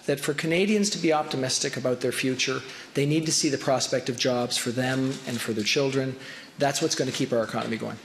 that for Canadians to be optimistic about their future, they need to see the prospect of jobs for them and for their children. That's what's going to keep our economy going.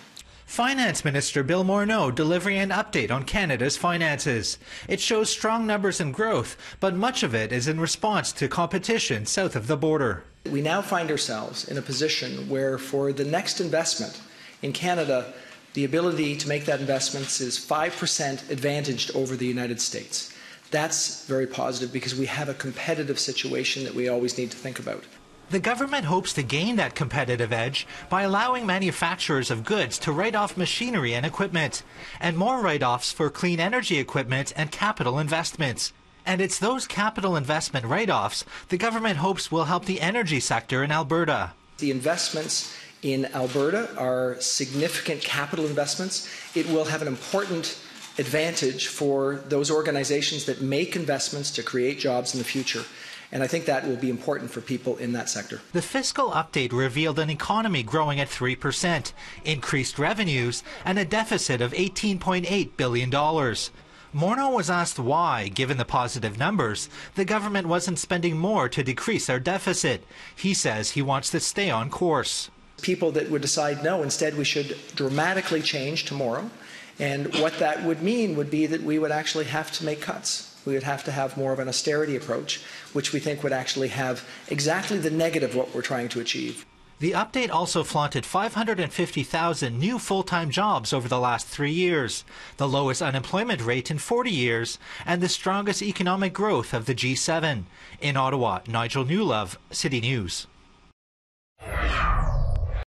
Finance Minister Bill Morneau delivering an update on Canada's finances. It shows strong numbers and growth, but much of it is in response to competition south of the border. We now find ourselves in a position where for the next investment in Canada, the ability to make that investment is 5% advantaged over the United States. That's very positive because we have a competitive situation that we always need to think about. The government hopes to gain that competitive edge by allowing manufacturers of goods to write off machinery and equipment, and more write-offs for clean energy equipment and capital investments. And it's those capital investment write-offs the government hopes will help the energy sector in Alberta. The investments in Alberta are significant capital investments. It will have an important advantage for those organizations that make investments to create jobs in the future. And I think that will be important for people in that sector. The fiscal update revealed an economy growing at 3%, increased revenues, and a deficit of $18.8 billion. Morneau was asked why, given the positive numbers, the government wasn't spending more to decrease our deficit. He says he wants to stay on course. People that would decide no, instead we should dramatically change tomorrow. And what that would mean would be that we would actually have to make cuts. We would have to have more of an austerity approach, which we think would actually have exactly the negative of what we're trying to achieve. The update also flaunted 550,000 new full-time jobs over the last 3 years, the lowest unemployment rate in 40 years, and the strongest economic growth of the G7. In Ottawa, Nigel Newlove, City News.